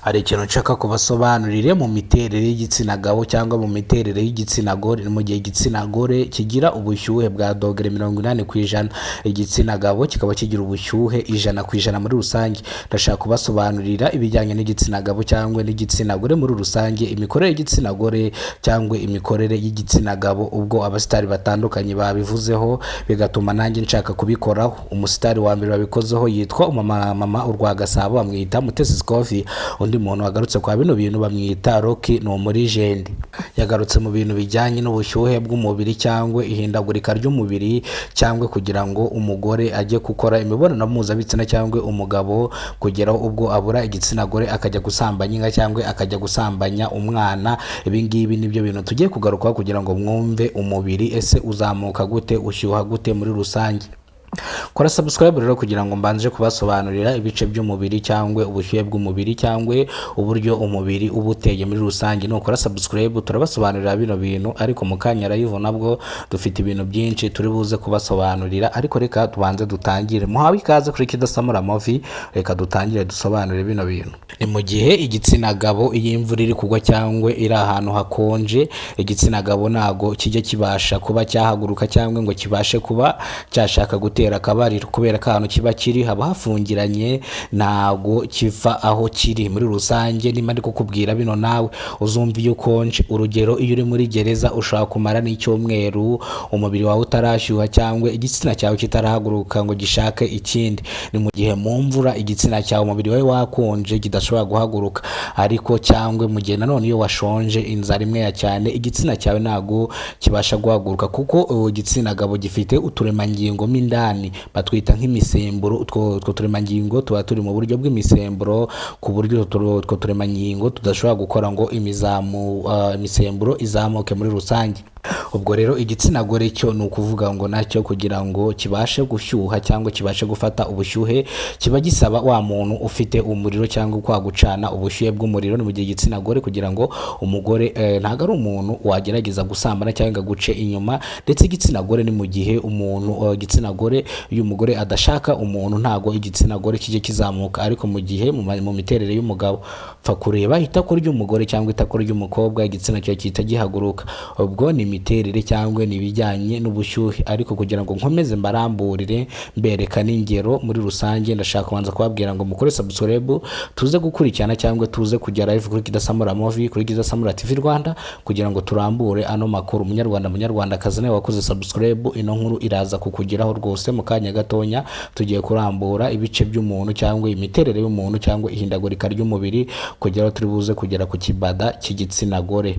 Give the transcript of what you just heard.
hari ikintu nshaka kubasobanurire mu miterere y'igitsina gabo cyangwa mu miterere y'igitsina gore. Ni mu gihe igitsina gore kigira ubushyuhe bwa dogere 80%, igitsina gabo kikaba kigira ubushyuhe 100% muri rusange. Ndashaka kubasobanurira ibijyanye n'igitsina gabo cyangwa n'igitsina gore muri rusange, imikorere y'igitsina gore cyangwa imikorere y'igitsina gabo, ubwo abasitari batandukanye babivuzeho bigatuma nanjye nshaka kubikoraho. Umusitari wa mbere wabikozeho yitwa mama Urwagasabo, bamwita Mutesi Scofi. Undi muntu wagarutse kwa bino bintu bamwita Rocky no muri Jendi. Yagarutse mu bintu bijyanye n'ubushyuhe bw'umubiri cyangwa ihindagurika ry'umubiri, cyangwa kugira ngo umugore ajye gukora imibonano mpuzabitsina cyangwa umugabo kugeraho ubwo abura igitsina gore akajya gusambanya inka cyangwa akajya gusambanya umwana. Ibi ngibi nibyo bintu tugiye kugarukaho kugira ngo mwumve umubiri ese uzamuka gute, ushyuha gute muri rusange. Kora subscribe rero kugira ngo mbanje kubasobanurira ibice by'umubiri cyangwa ubushyuhe bw'umubiri cyangwa uburyo umubiri uba uteye muri rusange. Nukora subscribe turabasobanurira bino bintu, ariko mu kanya live nabwo dufite ibintu byinshi turi buze kubasobanurira. Ariko reka tubanze dutangire. Muhawe ikaze kuri Kidasamura Movie, reka dutangire dusobanurire bino bintu. Ni mu gihe igitsina gabo iyo imvura iri kugwa cyangwa iri ahantu hakonje, igitsina gabo nago kijya kibasha kuba cyahaguruka cyangwa ngo kibashe kuba cyashaka gutera akabariro, kubera ko ahantu kiba kiri haba hafungiranye, ntago kiva aho kiri muri rusange. Niba ndi kukubwira bino nawe uzumva iyo ukonje. Urugero, iyo uri muri gereza ushaka kumara n'icyumweru umubiri wawe utarashyuha cyangwa igitsina cyawe kitarahaguruka ngo gishake ikindi. Ni mu gihe mu mvura igitsina cyawe umubiri wawe wakonje kidashobora guhaguruka. Ariko cyangwa mu gihe nanone iyo washonje inzara imwe ya cyane, igitsina cyawe ntago kibasha guhaguruka, kuko igitsina gabo gifite uturemangingo mindani batwita nk'imisemburo. Utwo turemangingo tuba turi mu buryo bw'imisemburo, ku buryo utwo turemangingo tudashobora gukora ngo imisemburo izamuke muri rusange. Ubwo rero igitsina gore cyo ni ukuvuga ngo nacyo kugira ngo kibashe gushyuha cyangwa kibashe gufata ubushyuhe, kiba gisaba wa muntu ufite umuriro cyangwa kwa gucana ubushyuhe bw'umuriro. Ni mu gihe igitsina gore kugira ngo umugore ntago ari umuntu wagerageza gusambana cyangwa guce inyuma. Ndetse igitsina gore ni mu gihe umuntu igitsina gore iyo umugore adashaka umuntu ntago igitsina gore kijye kizamuka. Ariko mu gihe mu miterere y'umugabo pfa kureba itako ry'umugore cyangwa itako ry'umukobwa, igitsina cyo kita gihaguruka. Ubwo ni imiterere cyangwa ni ibijyanye n'ubushyuhe. Ariko kugira ngo nkomeze mbaramburire mbereka n'ingero muri rusange, ndashaka kubanza kubabwira ngo mukore subscribe tuze gukurikirana cyangwa tuze kujya live kuri Kidasamura Movie, kuri Kidasamura TV Rwanda, kugira ngo turambure ano makuru. Munyarwandakazi nawe wakoze subscribe, ino nkuru iraza kukugeraho rwose mu kanya gatonya. Tugiye kurambura ibice by'umuntu cyangwa imiterere y'umuntu cyangwa ihindagurika ry'umubiri, kugira turi buze kugera ku kibada cy'igitsina gore.